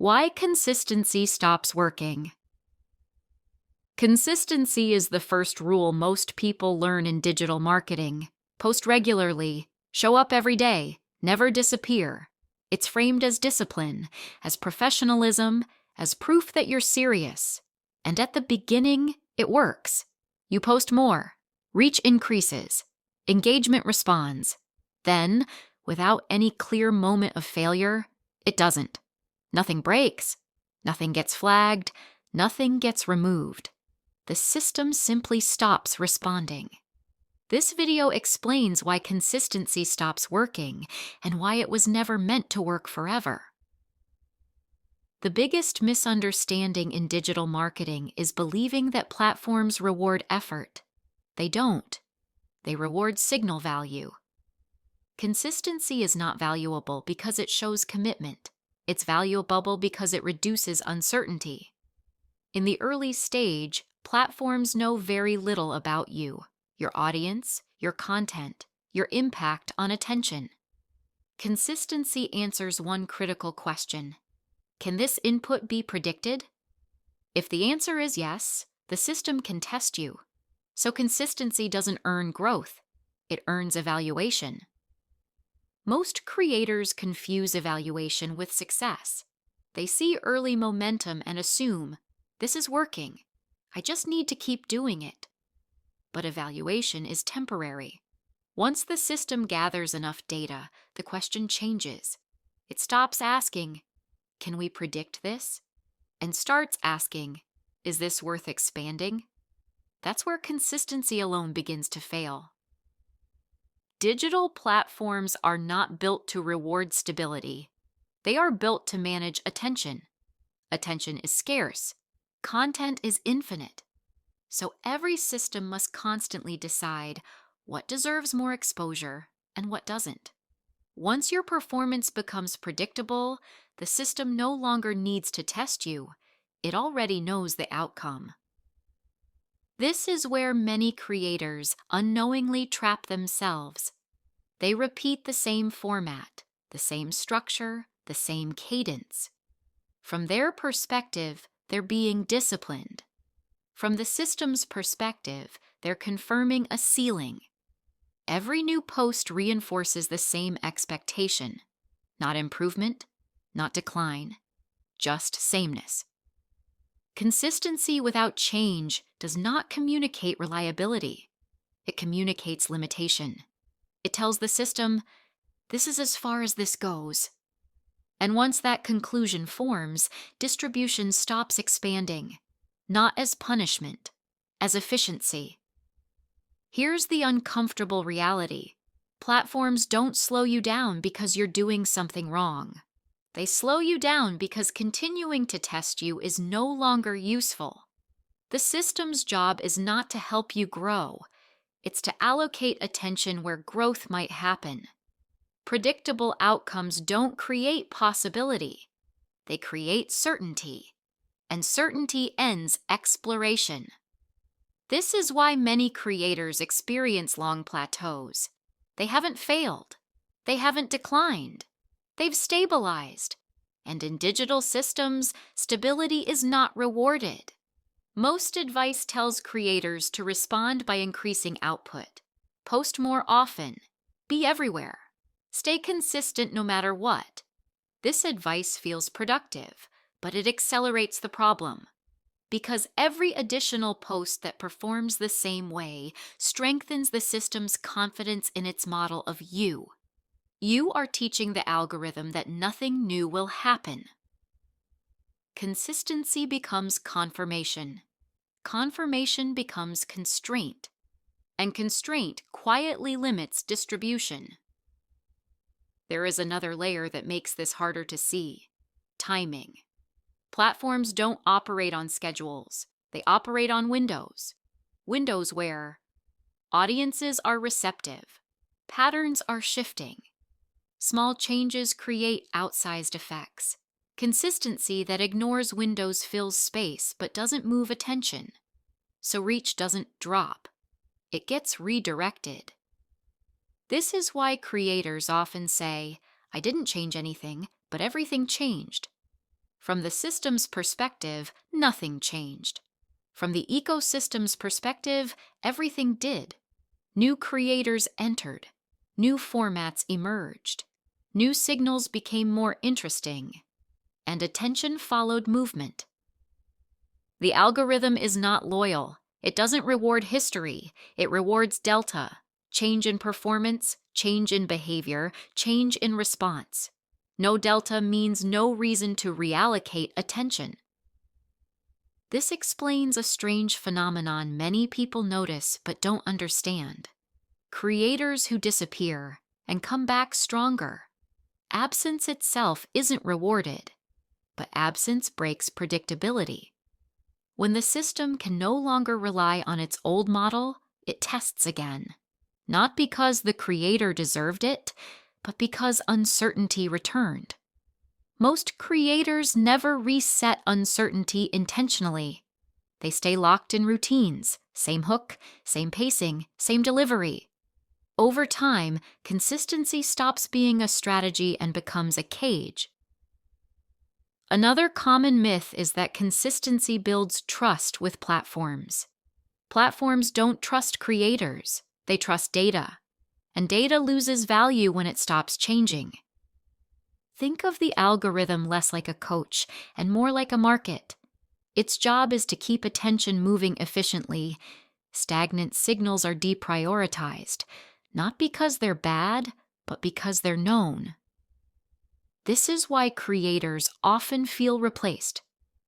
Why consistency stops working. Consistency is the first rule most people learn in digital marketing. Post regularly, show up every day, never disappear. It's framed as discipline, as professionalism, as proof that you're serious. And at the beginning, it works. You post more, reach increases, engagement responds. Then, without any clear moment of failure, it doesn't. Nothing breaks, nothing gets flagged, nothing gets removed. The system simply stops responding. This video explains why consistency stops working and why it was never meant to work forever. The biggest misunderstanding in digital marketing is believing that platforms reward effort. They don't. They reward signal value. Consistency is not valuable because it shows commitment. It's valuable because it reduces uncertainty. In the early stage, platforms know very little about you, your audience, your content, your impact on attention. Consistency answers one critical question: can this input be predicted? If the answer is yes, the system can test you. So consistency doesn't earn growth, it earns evaluation. Most creators confuse evaluation with success. They see early momentum and assume, this is working, I just need to keep doing it. But evaluation is temporary. Once the system gathers enough data, the question changes. It stops asking, can we predict this? And starts asking, is this worth expanding? That's where consistency alone begins to fail. Digital platforms are not built to reward stability. They are built to manage attention. Attention is scarce. Content is infinite. So every system must constantly decide what deserves more exposure and what doesn't. Once your performance becomes predictable, the system no longer needs to test you. It already knows the outcome. This is where many creators unknowingly trap themselves. They repeat the same format, the same structure, the same cadence. From their perspective, they're being disciplined. From the system's perspective, they're confirming a ceiling. Every new post reinforces the same expectation. Not improvement, not decline, just sameness. Consistency without change does not communicate reliability. It communicates limitation. It tells the system, this is as far as this goes. And once that conclusion forms, distribution stops expanding, not as punishment, as efficiency. Here's the uncomfortable reality. Platforms don't slow you down because you're doing something wrong. They slow you down because continuing to test you is no longer useful. The system's job is not to help you grow. It's to allocate attention where growth might happen. Predictable outcomes don't create possibility. They create certainty. And certainty ends exploration. This is why many creators experience long plateaus. They haven't failed. They haven't declined. They've stabilized. And in digital systems, stability is not rewarded. Most advice tells creators to respond by increasing output, post more often, be everywhere, stay consistent no matter what. This advice feels productive, but it accelerates the problem. Because every additional post that performs the same way strengthens the system's confidence in its model of you. You are teaching the algorithm that nothing new will happen. Consistency becomes confirmation. Confirmation becomes constraint. And constraint quietly limits distribution. There is another layer that makes this harder to see: timing. Platforms don't operate on schedules. They operate on windows. Windows where audiences are receptive, patterns are shifting. Small changes create outsized effects. Consistency that ignores windows fills space but doesn't move attention. So reach doesn't drop. It gets redirected. This is why creators often say, I didn't change anything, but everything changed. From the system's perspective, nothing changed. From the ecosystem's perspective, everything did. New creators entered. New formats emerged. New signals became more interesting. And attention followed movement. The algorithm is not loyal. It doesn't reward history. It rewards delta. Change in performance, change in behavior, change in response. No delta means no reason to reallocate attention. This explains a strange phenomenon many people notice but don't understand. Creators who disappear and come back stronger. Absence itself isn't rewarded, but absence breaks predictability. When the system can no longer rely on its old model, it tests again. Not because the creator deserved it, but because uncertainty returned. Most creators never reset uncertainty intentionally. They stay locked in routines, same hook, same pacing, same delivery. Over time, consistency stops being a strategy and becomes a cage. Another common myth is that consistency builds trust with platforms. Platforms don't trust creators, they trust data. And data loses value when it stops changing. Think of the algorithm less like a coach and more like a market. Its job is to keep attention moving efficiently. Stagnant signals are deprioritized, not because they're bad, but because they're known. This is why creators often feel replaced.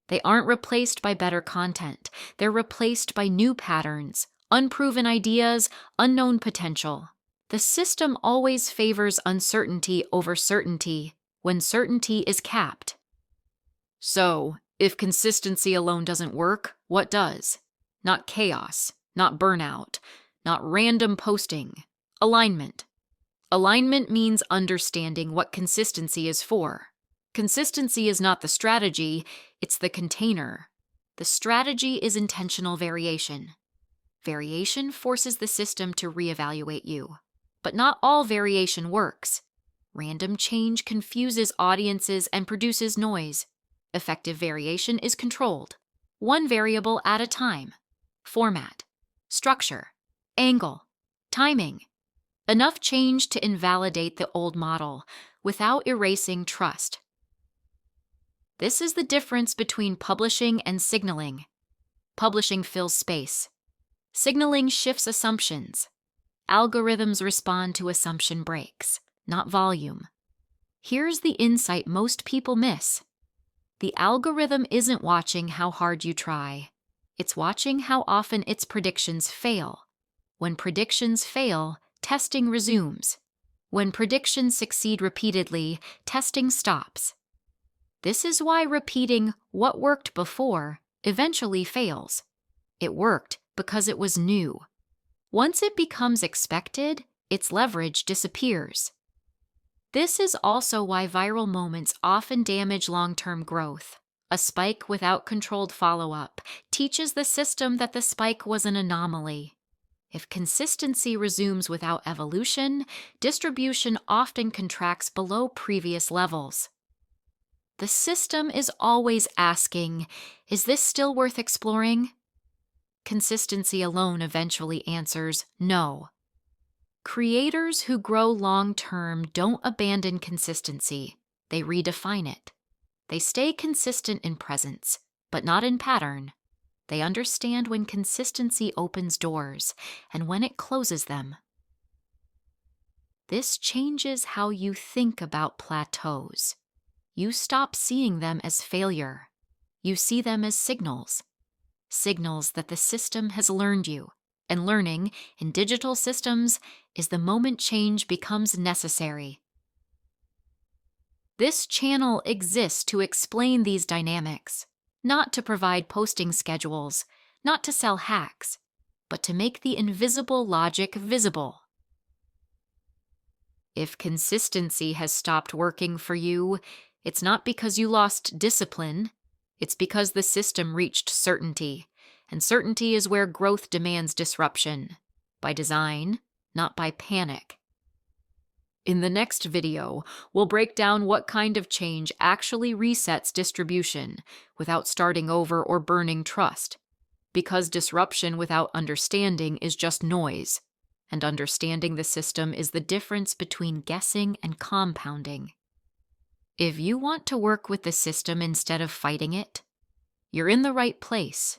They aren't replaced by better content. They're replaced by new patterns, unproven ideas, unknown potential. The system always favors uncertainty over certainty when certainty is capped. So, if consistency alone doesn't work, what does? Not chaos, not burnout, not random posting. Alignment. Alignment means understanding what consistency is for. Consistency is not the strategy, it's the container. The strategy is intentional variation. Variation forces the system to reevaluate you. But not all variation works. Random change confuses audiences and produces noise. Effective variation is controlled, one variable at a time. Format, structure, angle, timing. Enough change to invalidate the old model without erasing trust. This is the difference between publishing and signaling. Publishing fills space. Signaling shifts assumptions. Algorithms respond to assumption breaks, not volume. Here's the insight most people miss. The algorithm isn't watching how hard you try. It's watching how often its predictions fail. When predictions fail, testing resumes. When predictions succeed repeatedly, testing stops. This is why repeating what worked before eventually fails. It worked because it was new. Once it becomes expected, its leverage disappears. This is also why viral moments often damage long-term growth. A spike without controlled follow-up teaches the system that the spike was an anomaly. If consistency resumes without evolution, distribution often contracts below previous levels. The system is always asking, is this still worth exploring? Consistency alone eventually answers no. Creators who grow long-term don't abandon consistency, they redefine it. They stay consistent in presence, but not in pattern. They understand when consistency opens doors and when it closes them. This changes how you think about plateaus. You stop seeing them as failure. You see them as signals. Signals that the system has learned you, and learning in digital systems is the moment change becomes necessary. This channel exists to explain these dynamics, not to provide posting schedules, not to sell hacks, but to make the invisible logic visible. If consistency has stopped working for you, it's not because you lost discipline. It's because the system reached certainty, and certainty is where growth demands disruption, by design, not by panic. In the next video, we'll break down what kind of change actually resets distribution without starting over or burning trust, because disruption without understanding is just noise, and understanding the system is the difference between guessing and compounding. If you want to work with the system instead of fighting it, you're in the right place.